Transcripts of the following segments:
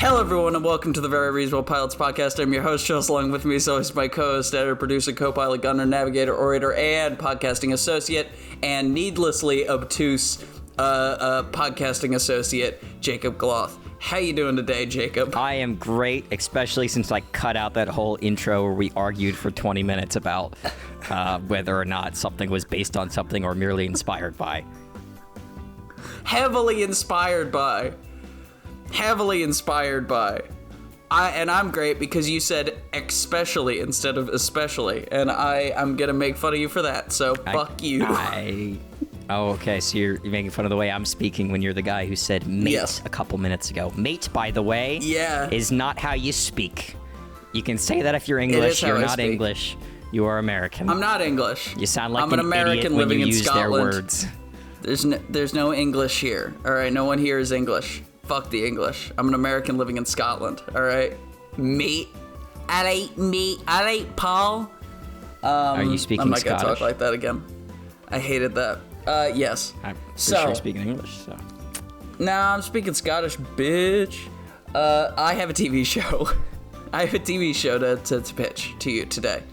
Hello, everyone, and welcome to the Very Reasonable Pilots podcast. I'm your host, Chelsea. Along with me is always my co-host, editor, producer, co-pilot, gunner, navigator, orator, and podcasting associate, and needlessly obtuse podcasting associate, Jacob Gloth. How you doing today, Jacob? I am great, especially since I cut out that whole intro where we argued for 20 minutes about whether or not something was based on something or merely inspired by. Heavily inspired by. I'm great because you said especially instead of especially, and I'm gonna make fun of you for that, so fuck you. Oh, okay, so you're making fun of the way I'm speaking when you're the guy who said mate a couple minutes ago. Mate, by the way, is not how you speak. You can say that if you're English, you're not English. You are American. I'm not English. You sound like I'm an American living when you in use Scotland. their words. There's no English here, alright? No one here is English. Fuck the English. I'm an American living in Scotland, alright? Mate. Alright, Paul. Are you speaking Scottish? I'm not gonna talk like that again. I hated that. Yes. I'm sure you're speaking English, so. Nah, I'm speaking Scottish, bitch. I have a TV show. I have a TV show to pitch to you today.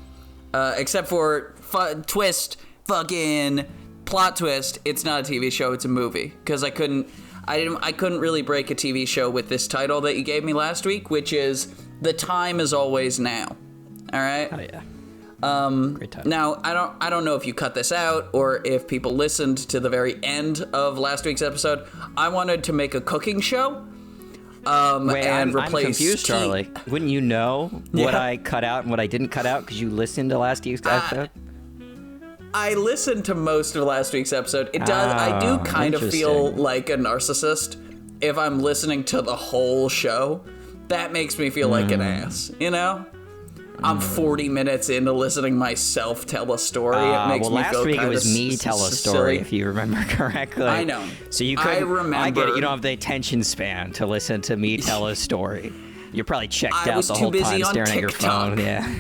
Except for fucking plot twist, it's not a TV show, it's a movie. Because I couldn't really break a TV show with this title that you gave me last week, which is The Time Is Always Now. Alright? Oh yeah. Great title. Now, I don't know if you cut this out or if people listened to the very end of last week's episode. I wanted to make a cooking show. I'm confused, Charlie. Wouldn't you know what I cut out and what I didn't cut out because you listened to last week's episode? I listened to most of last week's episode. I do kind of feel like a narcissist if I'm listening to the whole show. That makes me feel like an ass, you know? I'm 40 minutes into listening myself tell a story. It makes me feel last week it was me tell a story, if you remember correctly. I know. So you could. I get it. You don't have the attention span to listen to me tell a story. You're probably checked out the whole time staring at your phone. Yeah.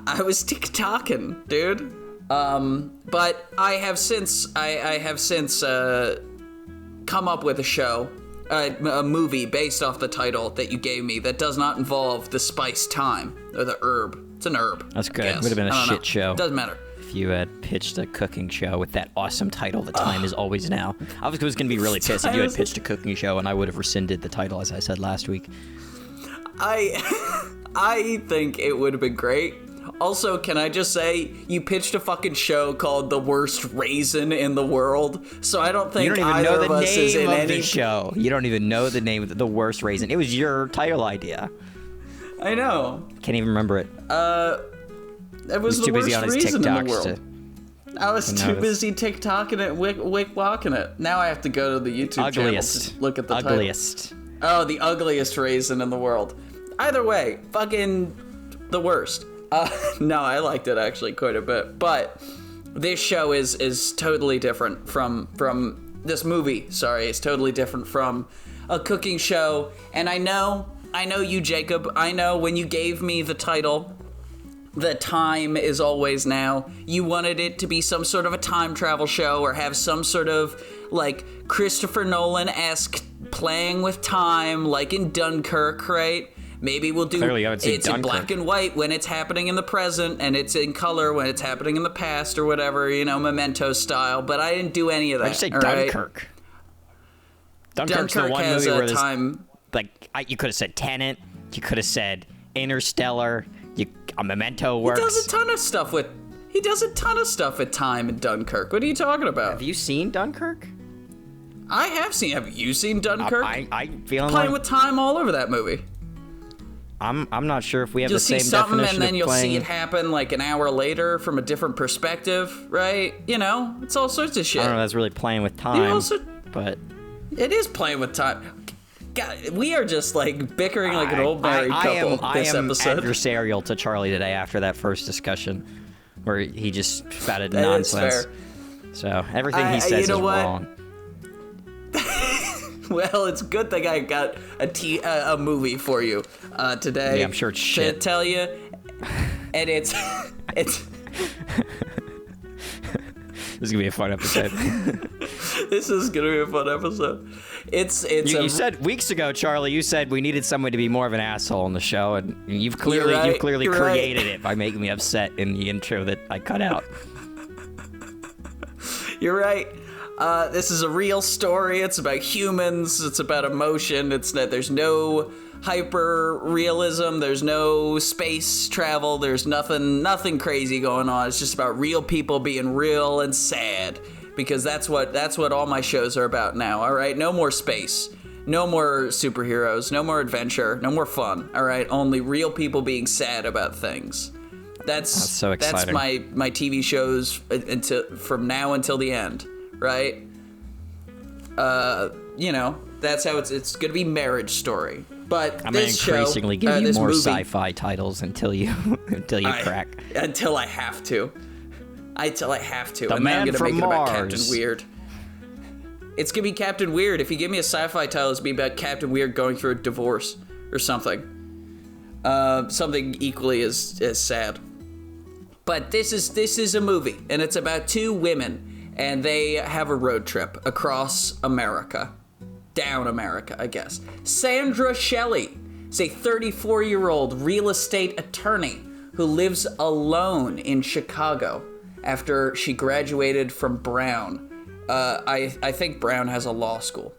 I was TikToking, dude. But I have since come up with a show, a movie based off the title that you gave me that does not involve the spice thyme or the herb. It's an herb. That's good. It would have been a shit show. Doesn't matter. If you had pitched a cooking show with that awesome title, The Time Is Always Now. I was going to be really pissed if you had pitched a cooking show and I would have rescinded the title, as I said last week. I think it would have been great. Also, can I just say, you pitched a fucking show called The Worst Raisin in the World, so I don't think either of us is in any show. You don't even know the name of The Worst Raisin. It was your title idea. I know. Can't even remember it. It was the worst raisin in the world. I was too busy TikToking it, wick-walking it. Now I have to go to the YouTube channel to look at the ugliest. title. Oh, the ugliest raisin in the world. Either way, fucking the worst. No, I liked it actually quite a bit, but this show is totally different from this movie. Sorry, it's totally different from a cooking show. And I know you, Jacob. I know when you gave me the title, The Time Is Always Now, you wanted it to be some sort of a time travel show or have some sort of like Christopher Nolan-esque playing with time, like in Dunkirk, right? Maybe we'll do it's in black and white when it's happening in the present, and it's in color when it's happening in the past, or whatever, you know, Memento style. But I didn't do any of that. I just say Dunkirk. Right? Dunkirk's the one movie where time. You could have said Tenet. You could have said Interstellar. A Memento works. He does a ton of stuff with time in Dunkirk. What are you talking about? Have you seen Dunkirk? I have seen. Have you seen Dunkirk? I'm feeling playing with time all over that movie. I'm not sure if we have the same definition. You'll see something and then you'll see it happen like an hour later from a different perspective, right? You know, it's all sorts of shit. I don't know. That's really playing with time, but it is playing with time. God, we are just like bickering like an old married couple this episode. I am adversarial to Charlie today after that first discussion where he just spouted nonsense. Fair. So everything he says is wrong. Well, it's a good thing I got a movie for you today. Yeah, I'm sure it's shit. To tell you, and it's This is gonna be a fun episode. This is gonna be a fun episode. You said weeks ago, Charlie. You said we needed someone to be more of an asshole on the show, and you've clearly created it by making me upset in the intro that I cut out. You're right. This is a real story. It's about humans. It's about emotion. It's that there's no hyper realism. There's no space travel. There's nothing crazy going on. It's just about real people being real and sad, because that's what all my shows are about now. All right, no more space, no more superheroes, no more adventure, no more fun. All right, only real people being sad about things. That's so exciting. That's my TV shows from now until the end, right? That's how it's gonna be Marriage Story. But I'm gonna increasingly give you more sci-fi titles until you crack. Until I have to. The and Man then I'm gonna from make it about Mars. Captain Weird. It's gonna be Captain Weird. If you give me a sci-fi title, it's gonna be about Captain Weird going through a divorce or something. Something equally as sad. But this is a movie, and it's about two women, and they have a road trip across America. Down America, I guess. Sandra Shelley is a 34-year-old real estate attorney who lives alone in Chicago after she graduated from Brown. I think Brown has a law school.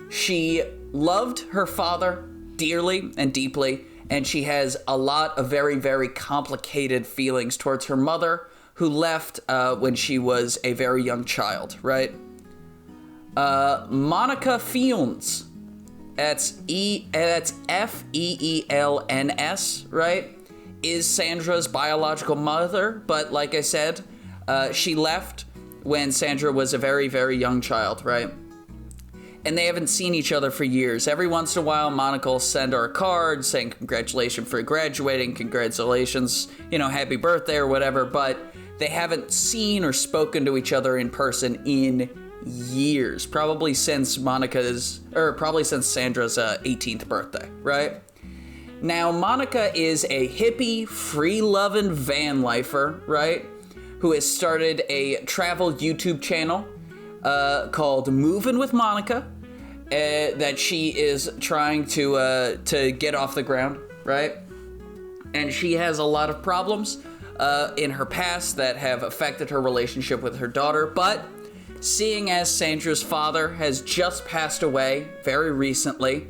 She loved her father dearly and deeply, and she has a lot of very, very complicated feelings towards her mother, who left when she was a very young child, right? Monica Fields, that's F-E-E-L-N-S, right, is Sandra's biological mother, but like I said, she left when Sandra was a very, very young child, right? And they haven't seen each other for years. Every once in a while, Monica will send her a card saying congratulations for graduating, congratulations, happy birthday or whatever, but they haven't seen or spoken to each other in person in years, probably since Sandra's 18th birthday, right? Now, Monica is a hippie, free-loving van lifer, right, who has started a travel YouTube channel called Moving with Monica, that she is trying to get off the ground, right? And she has a lot of problems in her past that have affected her relationship with her daughter, but seeing as Sandra's father has just passed away very recently,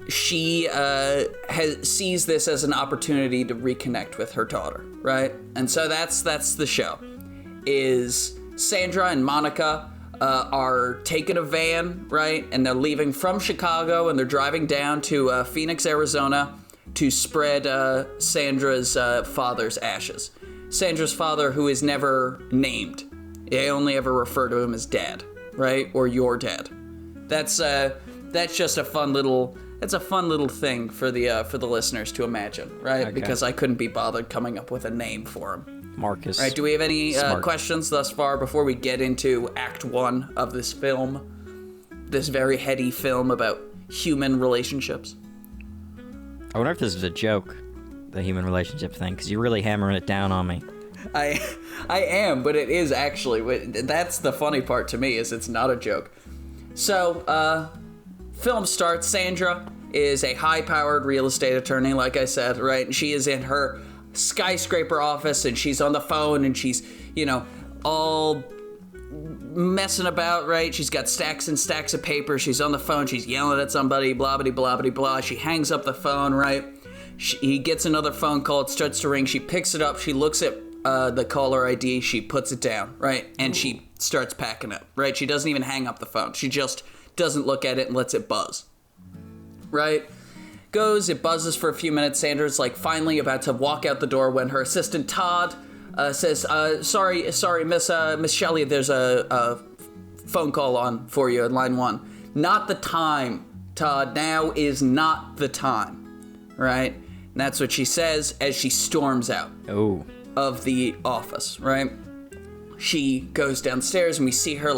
she sees this as an opportunity to reconnect with her daughter, right? And so that's the show. Is Sandra and Monica are taking a van, right? And they're leaving from Chicago, and they're driving down to Phoenix, Arizona, to spread Sandra's father's ashes. Sandra's father, who is never named. They only ever refer to him as Dad, right? Or your dad. That's just a fun little thing for the listeners to imagine, right? Okay. Because I couldn't be bothered coming up with a name for him. Marcus. Right? Do we have any questions thus far before we get into Act 1 of this film? This very heady film about human relationships. I wonder if this is a joke, the human relationship thing, because you're really hammering it down on me. I am, but it is actually. That's the funny part to me, is it's not a joke. So, film starts. Sandra is a high-powered real estate attorney, like I said, right? And she is in her skyscraper office, and she's on the phone, and she's, all messing about, right? She's got stacks and stacks of paper. She's on the phone. She's yelling at somebody, blah, blah, blah, blah, blah. She hangs up the phone, right? He gets another phone call. It starts to ring. She picks it up. She looks at the caller ID. She puts it down, right? And she starts packing up, right? She doesn't even hang up the phone. She just doesn't look at it and lets it buzz, right? It buzzes for a few minutes. Sandra's finally about to walk out the door when her assistant Todd says, sorry, Miss Shelley, there's a phone call on for you in line 1. Not the time, Todd. Now is not the time, right? And that's what she says as she storms out of the office, right? She goes downstairs, and we see her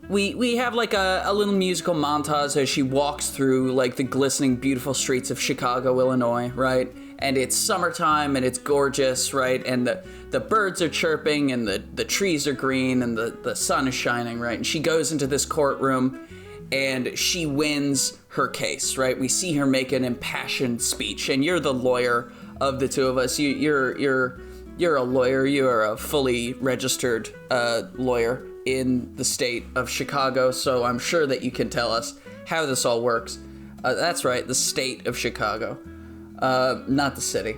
we have a little musical montage as she walks through the glistening, beautiful streets of Chicago, Illinois, right? and it's summertime, and it's gorgeous, right? And the birds are chirping, and the trees are green, and the sun is shining, right? And she goes into this courtroom, and she wins her case, right? We see her make an impassioned speech, and you're the lawyer of the two of us. You're a lawyer. You are a fully registered lawyer in the state of Chicago, so I'm sure that you can tell us how this all works. That's right, the state of Chicago, not the city.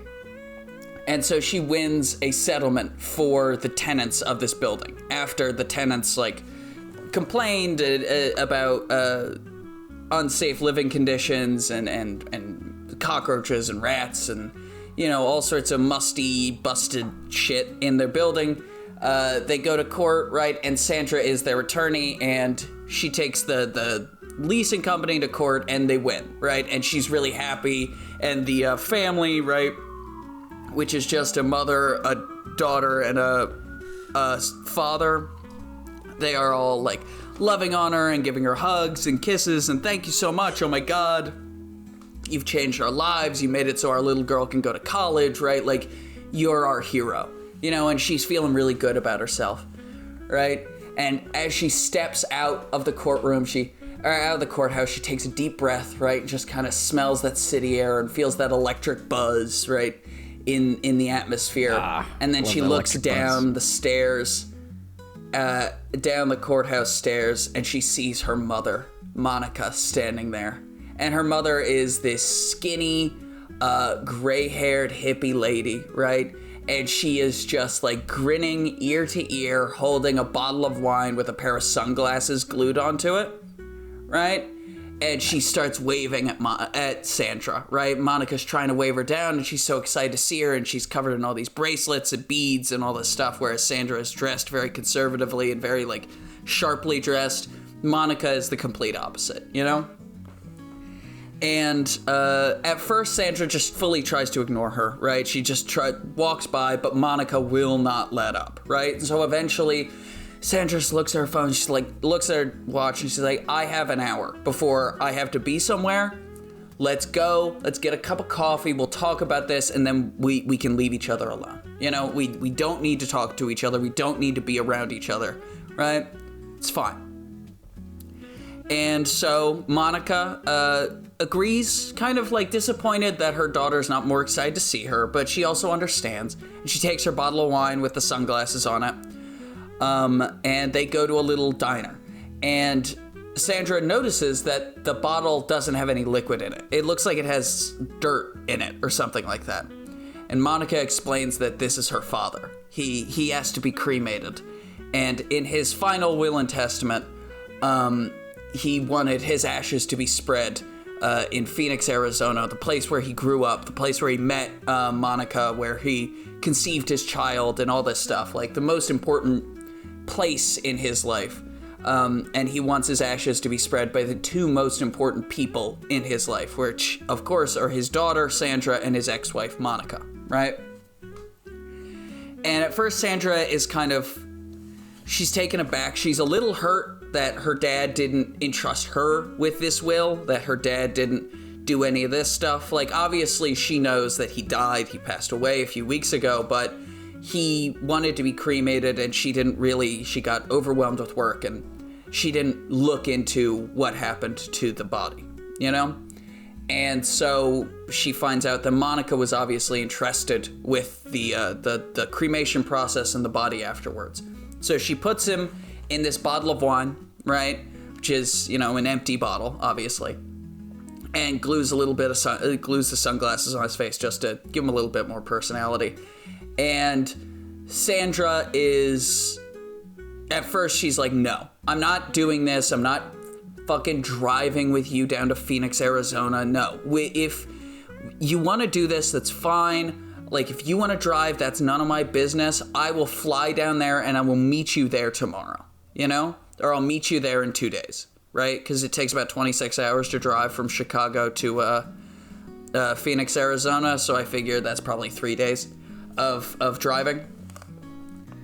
And so she wins a settlement for the tenants of this building after the tenants, like, complained about unsafe living conditions and cockroaches and rats and, you know, all sorts of musty, busted shit in their building. They go to court, right, and Sandra is their attorney, and she takes the leasing company to court, and they win, right? And she's really happy, and the family, right, which is just a mother, a daughter, and a father, they are all, like, loving on her and giving her hugs and kisses, and thank you so much, oh my god, you've changed our lives, you made it so our little girl can go to college, right? Like, you're our hero, you know, and she's feeling really good about herself, right? And as she steps out of the courtroom, out of the courthouse, she takes a deep breath, right? And just kind of smells that city air and feels that electric buzz, right, in the atmosphere. And then she looks down the stairs, down the courthouse stairs, and she sees her mother, Monica, standing there. And her mother is this skinny, gray-haired hippie lady, right? And she is just, like, grinning ear to ear, holding a bottle of wine with a pair of sunglasses glued onto it, right? And she starts waving at Sandra, right? Monica's trying to wave her down, and she's so excited to see her, and she's covered in all these bracelets and beads and all this stuff, whereas Sandra is dressed very conservatively and very, like, sharply dressed. Monica is the complete opposite, you know? And at first, Sandra just fully tries to ignore her, right? She just walks by, but Monica will not let up, right? And so eventually, Sandra just looks at her phone, she's like, looks at her watch, and she's like, I have an hour before I have to be somewhere. Let's go, let's get a cup of coffee, we'll talk about this, and then we can leave each other alone. You know, we don't need to talk to each other, we don't need to be around each other, right? It's fine. And so Monica agrees, kind of like disappointed that her daughter's not more excited to see her, but she also understands. And she takes her bottle of wine with the sunglasses on it, and they go to a little diner. And Sandra notices that the bottle doesn't have any liquid in it. It looks like it has dirt in it or something like that. And Monica explains that this is her father. He has to be cremated. And in his final will and testament, he wanted his ashes to be spread in Phoenix, Arizona, the place where he grew up, the place where he met Monica, where he conceived his child and all this stuff, like the most important place in his life. And he wants his ashes to be spread by the two most important people in his life, which, of course, are his daughter, Sandra, and his ex-wife, Monica, right? And at first, Sandra is she's taken aback. She's a little hurt that her dad didn't entrust her with this will, that her dad didn't do any of this stuff. Like, obviously, she knows that he died. He passed away a few weeks ago, but he wanted to be cremated, and she got overwhelmed with work, and she didn't look into what happened to the body, you know? And so she finds out that Monica was obviously entrusted with the cremation process and the body afterwards. So she puts him in this bottle of wine, right? Which is, you know, an empty bottle, obviously. And glues the sunglasses on his face just to give him a little bit more personality. And Sandra is, at first she's like, no, I'm not doing this. I'm not fucking driving with you down to Phoenix, Arizona. No, if you want to do this, that's fine. Like, if you want to drive, that's none of my business. I will fly down there and I will meet you there tomorrow, you know? Or I'll meet you there in 2 days, right? Because it takes about 26 hours to drive from Chicago to Phoenix, Arizona. So I figure that's probably 3 days of driving.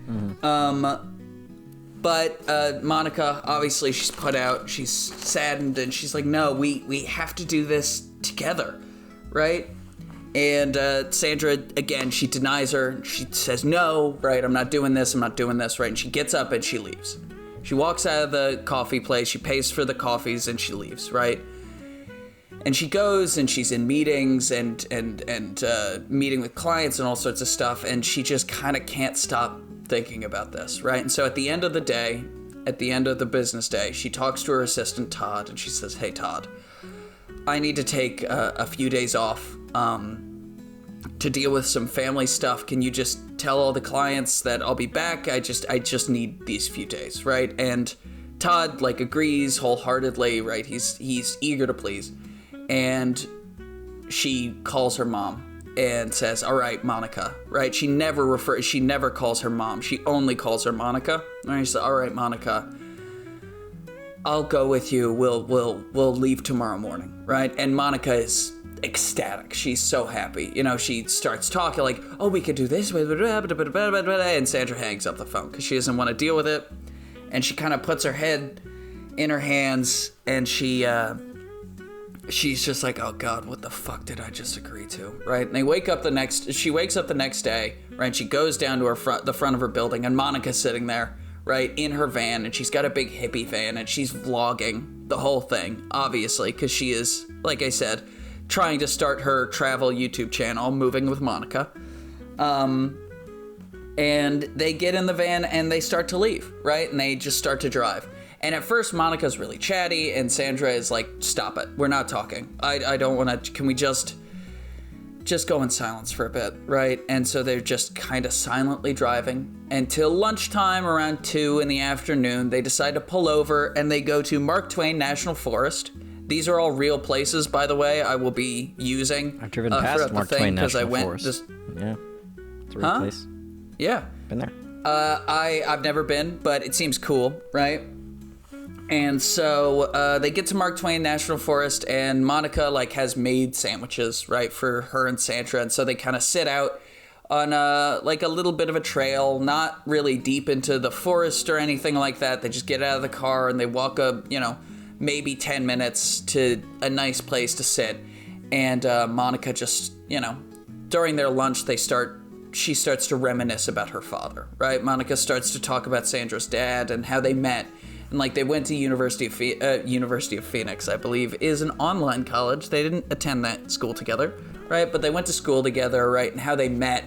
Mm-hmm. But Monica, obviously, she's put out, she's saddened, and she's like, no, we have to do this together, right? And Sandra, again, she denies her. She says, no, right, I'm not doing this, right? And she gets up and she leaves. She walks out of the coffee place, she pays for the coffees, and she leaves, right? And she goes and she's in meetings and meeting with clients and all sorts of stuff, and she just kind of can't stop thinking about this, right? And so at the end of the day, at the end of the business day, she talks to her assistant, Todd, and she says, hey, Todd, I need to take a few days off to deal with some family stuff. Can you just tell all the clients that I'll be back? I just need these few days, right? And Todd, like, agrees wholeheartedly, right? He's eager to please. And she calls her mom and says, all right, Monica, right? She never calls her mom. She only calls her Monica. And she says, all right, Monica, I'll go with you. We'll leave tomorrow morning, right? And Monica is ecstatic. She's so happy. You know, she starts talking like, oh, we could do this. And Sandra hangs up the phone because she doesn't want to deal with it. And she kind of puts her head in her hands and she's just like, oh God, what the fuck did I just agree to, right? And she wakes up the next day, right? She goes down to the front of her building, and Monica's sitting there, right, in her van, and she's got a big hippie van, and she's vlogging the whole thing, obviously, because she is, like I said, trying to start her travel YouTube channel, Moving with Monica. And they get in the van and they start to leave, right? And they just start to drive. And at first, Monica's really chatty, and Sandra is like, stop it. We're not talking. I don't want to, can we just go in silence for a bit, right? And so they're just kind of silently driving until lunchtime around 2 in the afternoon. They decide to pull over and they go to Mark Twain National Forest. These are all real places, by the way, I will be using. I've driven past Mark Twain National Forest. Yeah, it's a real place. Yeah. Been there. I've never been, but it seems cool, right? And so they get to Mark Twain National Forest, and Monica has made sandwiches, right, for her and Sandra. And so they kind of sit out on a little bit of a trail, not really deep into the forest or anything like that. They just get out of the car and they walk maybe 10 minutes to a nice place to sit. And Monica just, during their lunch, she starts to reminisce about her father, right? Monica starts to talk about Sandra's dad and how they met. And they went to University of Phoenix, I believe, is an online college. They didn't attend that school together, right? But they went to school together, right? And how they met,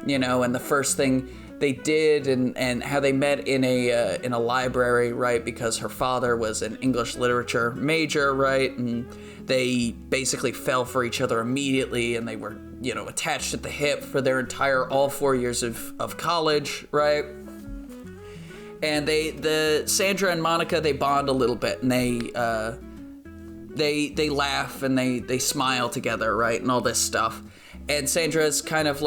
and the first thing they did, and how they met in a library, right? Because her father was an English literature major, right? And they basically fell for each other immediately, and they were, attached at the hip for their all 4 years of college, right? And Sandra and Monica, they bond a little bit, and they laugh and they smile together, right, and all this stuff. And Sandra is kind of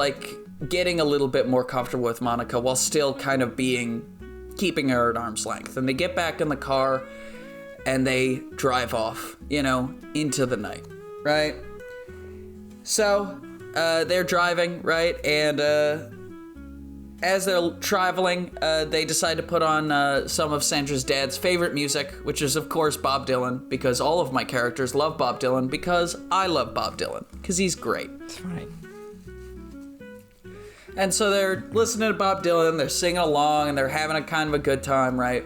getting a little bit more comfortable with Monica while still kind of keeping her at arm's length. And they get back in the car and they drive off, into the night, right? So they're driving, right, and as they're traveling, they decide to put on some of Sandra's dad's favorite music, which is, of course, Bob Dylan, because all of my characters love Bob Dylan, because I love Bob Dylan, because he's great. That's right. And so they're listening to Bob Dylan, they're singing along, and they're having a kind of a good time, right?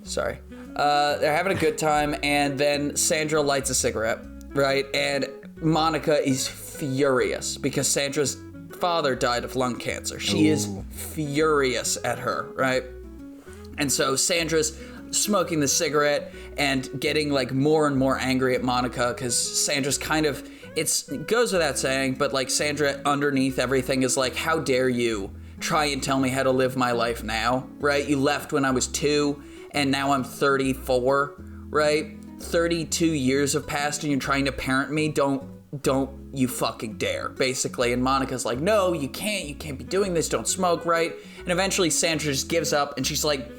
Sorry. They're having a good time, and then Sandra lights a cigarette, right? And Monica is furious, because Sandra's father died of lung cancer. She is furious at her, right? And so Sandra's smoking the cigarette and getting more and more angry at Monica, because Sandra's it goes without saying, but Sandra underneath everything is how dare you try and tell me how to live my life now, right? You left when I was 2 and now I'm 34, right? 32 years have passed and you're trying to parent me. Don't you fucking dare, basically. And Monica's like, no, you can't be doing this, don't smoke, right? And eventually Sandra just gives up and she's like,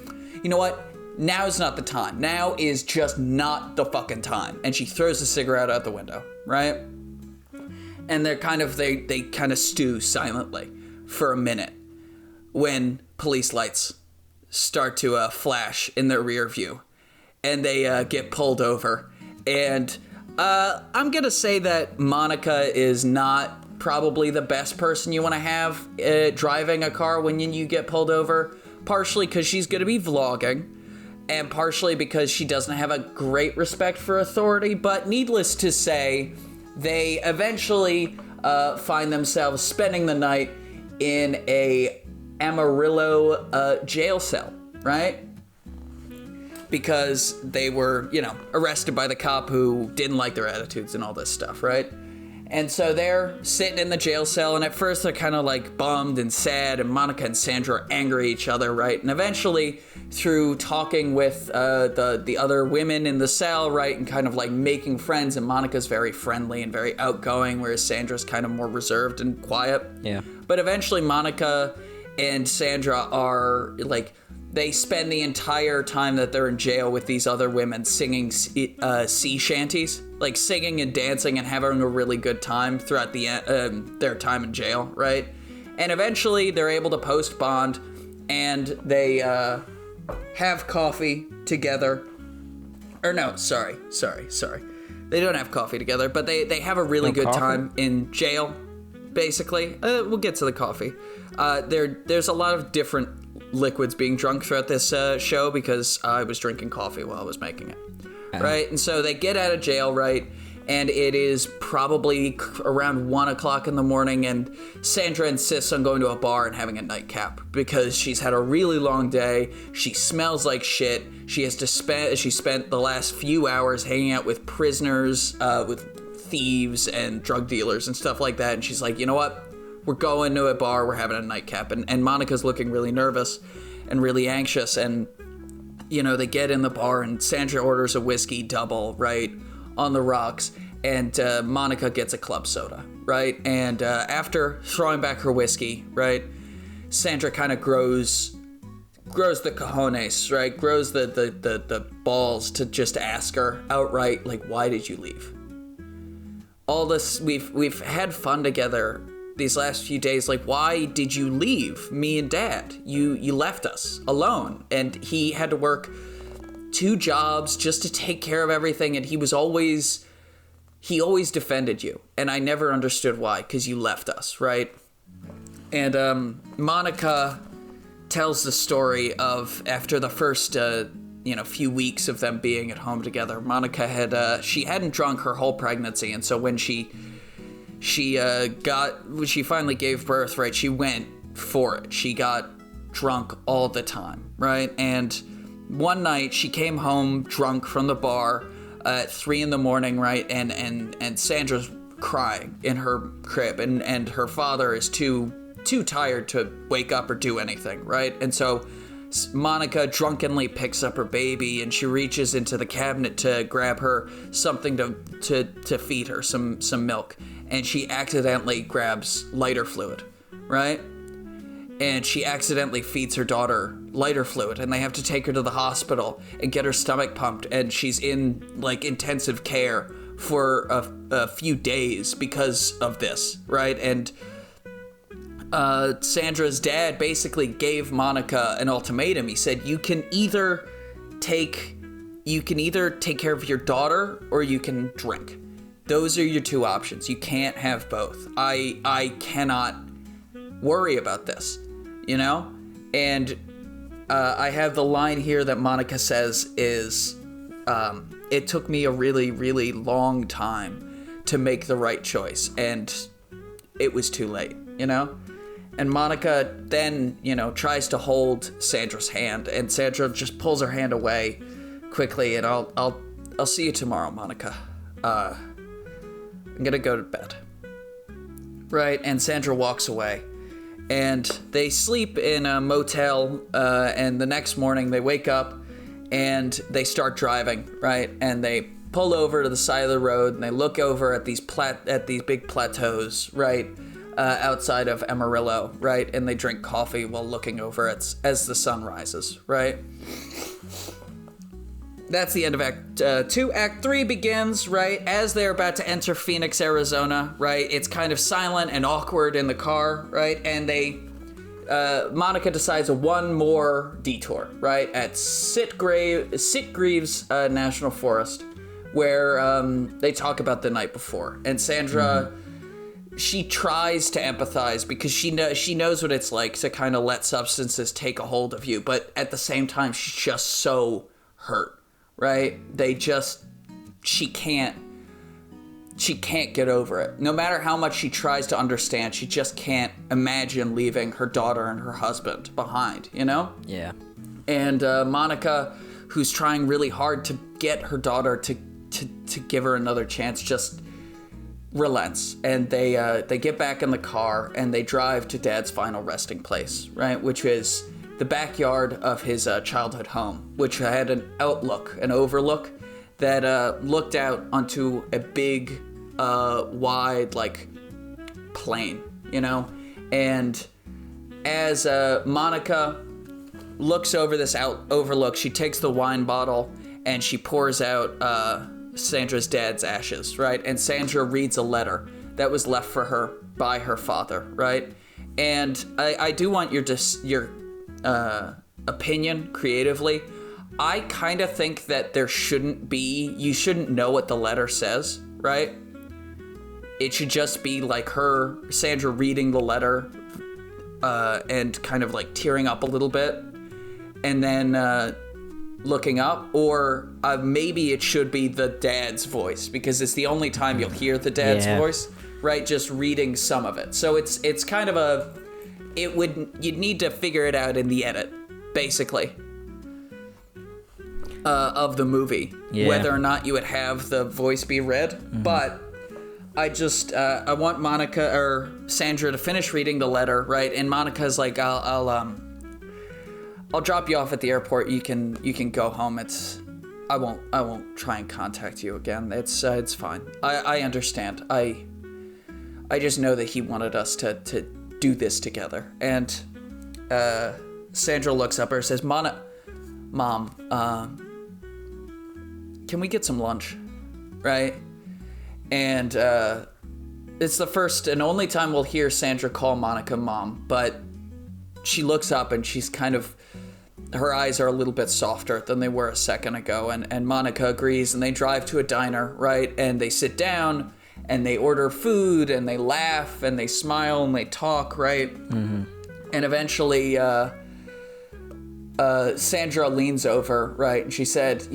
you know what? Now is not the time. Now is just not the fucking time. And she throws the cigarette out the window, right? And they kind of stew silently for a minute when police lights start to flash in their rear view. And they get pulled over. And I'm gonna say that Monica is not probably the best person you want to have driving a car when you get pulled over. Partially because she's gonna be vlogging, and partially because she doesn't have a great respect for authority. But needless to say, they eventually find themselves spending the night in a Amarillo jail cell, right? Because they were, arrested by the cop who didn't like their attitudes and all this stuff, right? And so they're sitting in the jail cell, and at first they're kind of like bummed and sad, and Monica and Sandra are angry at each other, right? And eventually, through talking with the other women in the cell, right, and kind of like making friends, and Monica's very friendly and very outgoing, whereas Sandra's kind of more reserved and quiet. Yeah. But eventually Monica and Sandra are like, they spend the entire time that they're in jail with these other women singing sea shanties, like singing and dancing and having a really good time throughout their time in jail, right? And eventually they're able to post bond, and they have coffee together. Or no, sorry. They don't have coffee together, but they have a really good time in jail, basically. We'll get to the coffee. There's a lot of different liquids being drunk throughout this show because I was drinking coffee while I was making it, right? And so they get out of jail, right? And it is probably around 1 o'clock in the morning, and Sandra insists on going to a bar and having a nightcap because she's had a really long day. She smells like shit. She spent the last few hours hanging out with prisoners, with thieves and drug dealers and stuff like that. And she's like, you know what? We're going to a bar, we're having a nightcap. And Monica's looking really nervous and really anxious. And, they get in the bar, and Sandra orders a whiskey double, right, on the rocks. And Monica gets a club soda, right? And after throwing back her whiskey, right, Sandra kind of grows the cojones, right? Grows the balls to just ask her outright, like, why did you leave? All this, we've had fun together these last few days. Like, why did you leave me and Dad? You left us alone, and he had to work 2 jobs just to take care of everything, and he always defended you, and I never understood why, because you left us, right? And Monica tells the story of after the first few weeks of them being at home together. Monica hadn't drunk her whole pregnancy, and so when she finally gave birth, right, she went for it. She got drunk all the time, right? And one night she came home drunk from the bar at 3 a.m, right? And Sandra's crying in her crib, and her father is too tired to wake up or do anything, right? And so Monica drunkenly picks up her baby, and she reaches into the cabinet to grab her something to feed her, some milk. And she accidentally grabs lighter fluid, right? And she accidentally feeds her daughter lighter fluid, and they have to take her to the hospital and get her stomach pumped, and she's in like intensive care for a few days because of this, right? And Sandra's dad basically gave Monica an ultimatum. He said, you can either take care of your daughter, or you can drink. Those are your 2 options. You can't have both. I cannot worry about this, And I have the line here that Monica says is, it took me a really, really long time to make the right choice, and it was too late, And Monica then, tries to hold Sandra's hand, and Sandra just pulls her hand away quickly, and I'll see you tomorrow, Monica. I'm gonna go to bed. Right, and Sandra walks away. And they sleep in a motel, and the next morning they wake up and they start driving, right? And they pull over to the side of the road, and they look over at these big plateaus, right, outside of Amarillo, right? And they drink coffee while looking over as the sun rises, right? That's the end of Act 2. Act 3 begins, right, as they're about to enter Phoenix, Arizona, right? It's kind of silent and awkward in the car, right? And Monica decides one more detour, right, at Sitgreaves National Forest, where they talk about the night before, and Sandra, she tries to empathize because she knows what it's like to kind of let substances take a hold of you, but at the same time, she's just so hurt, right? She can't get over it. No matter how much she tries to understand, she just can't imagine leaving her daughter and her husband behind, you know? Yeah. And Monica, who's trying really hard to get her daughter to give her another chance, just relents. And they get back in the car and they drive to Dad's final resting place, right? Which is the backyard of his childhood home, which had an overlook that looked out onto a big, wide, like, plain, you know? And as Monica looks over this overlook, she takes the wine bottle and she pours out Sandra's dad's ashes, right? And Sandra reads a letter that was left for her by her father, right? And I do want your opinion creatively. I kind of think that you shouldn't know what the letter says, right? It should just be like Sandra reading the letter and kind of like tearing up a little bit and then looking up, or maybe it should be the dad's voice because it's the only time you'll hear the dad's voice, right? Just reading some of it. So it's kind of you'd need to figure it out in the edit, basically, of the movie, whether or not you would have the voice be read. Mm-hmm. But I want Monica or Sandra to finish reading the letter, right? And Monica's like, I'll drop you off at the airport. You can go home. I won't try and contact you again. It's fine. I understand. I just know that he wanted us to do this together. And Sandra looks up at her and says, Mom, can we get some lunch? Right? And it's the first and only time we'll hear Sandra call Monica Mom, but she looks up and she's kind of, her eyes are a little bit softer than they were a second ago, and Monica agrees, and they drive to a diner, right? And they sit down and they order food and they laugh and they smile and they talk, right? Mm-hmm. And eventually Sandra leans over, right? And she said,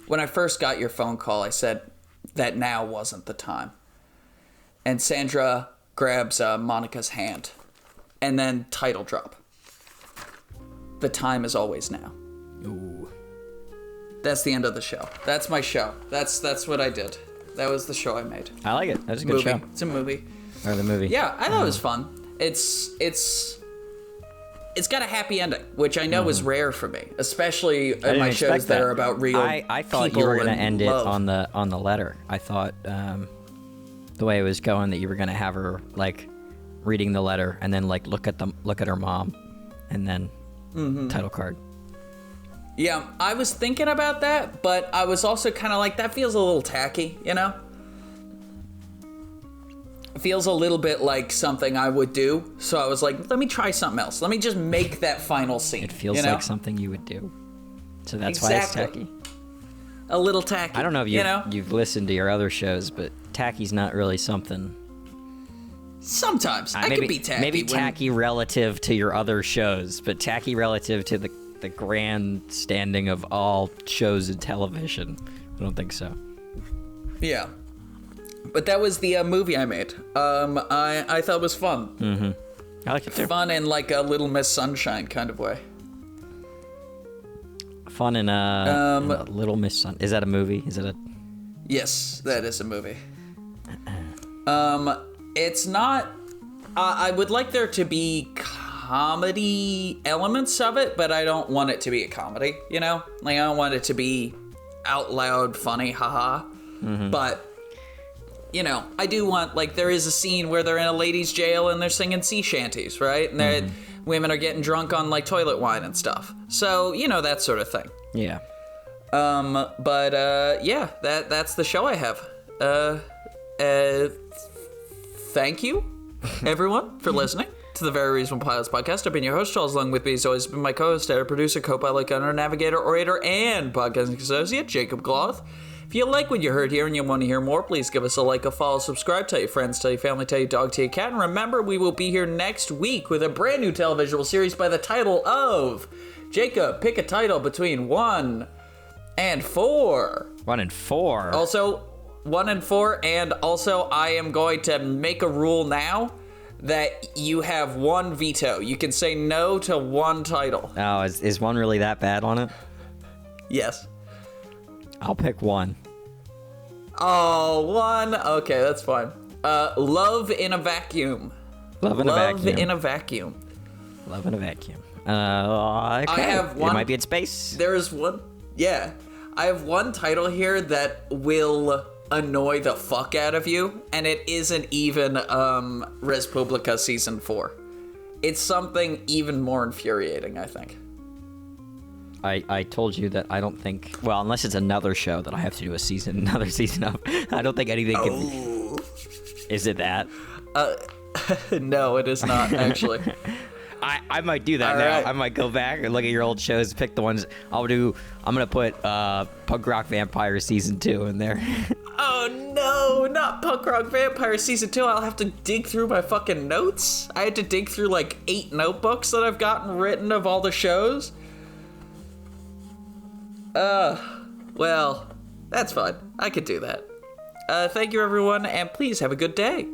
when I first got your phone call, I said that now wasn't the time. And Sandra grabs Monica's hand and then title drop. The time is always now. Ooh. That's the end of the show. That's my show. That's what I did. That was the show I made. I like it. That was a good show. It's a movie. Or the movie. Yeah, I thought it was fun. It's got a happy ending, which I know is rare for me, especially in my shows that are about real people. I thought you were going to end it on the letter. I thought the way it was going that you were going to have her like reading the letter and then like look at her mom and then title card. Yeah, I was thinking about that, but I was also kind of like, that feels a little tacky, you know? It feels a little bit like something I would do. So I was like, let me try something else. Let me just make that final scene. It feels like something you would do. So that's why it's tacky. A little tacky. I don't know if you've listened to your other shows, but tacky's not really something. Sometimes. I can be tacky. Maybe tacky relative to your other shows, but tacky relative to the grand standing of all shows in television. I don't think so. Yeah. But that was the movie I made. I thought it was fun. Mm-hmm. I like it too. Fun in like a Little Miss Sunshine kind of way. Fun in a Little Miss Sun. Is that a movie? Is it a? Yes, that is a movie. It's not. I would like there to be comedy elements of it, but I don't want it to be a comedy. You know, like I don't want it to be out loud funny, haha. Mm-hmm. But I do want, like, there is a scene where they're in a ladies' jail and they're singing sea shanties, right? And women are getting drunk on like toilet wine and stuff. So that sort of thing. Yeah. Yeah, that's the show I have. Thank you, everyone, for listening. to the Very Reasonable Pilots podcast. I've been your host, Charles. Along with me has always been my co-host, editor, producer, co-pilot, gunner, navigator, orator, and podcasting associate, Jacob Gloth. If you like what you heard here and you want to hear more, please give us a like, a follow, subscribe, tell your friends, tell your family, tell your dog, tell your cat, and remember, we will be here next week with a brand new televisual series by the title of Jacob, pick a title between 1 and 4. 1 and 4. Also, 1 and 4, and also I am going to make a rule now that you have one veto. You can say no to one title. Oh, is 1 really that bad on it? Yes. I'll pick 1. Oh, 1? Okay, that's fine. Love in a vacuum. Love in a vacuum. Love in a vacuum. Love in a vacuum. Okay. I have one. It might be in space. There is one. Yeah. I have one title here that will annoy the fuck out of you, and it isn't even Res Publica Season 4. It's something even more infuriating, I think. I told you that I don't think, well, unless it's another show that I have to do another season of, I don't think anything can. Is it that? No, it is not, actually. I might do that now. Right. I might go back and look at your old shows, pick the ones I'm gonna put Punk Rock Vampire Season 2 in there. Oh no, not Punk Rock Vampire Season 2. I'll have to dig through my fucking notes. I had to dig through like 8 notebooks that I've gotten written of all the shows. Well, that's fine. I could do that. Thank you, everyone, and please have a good day.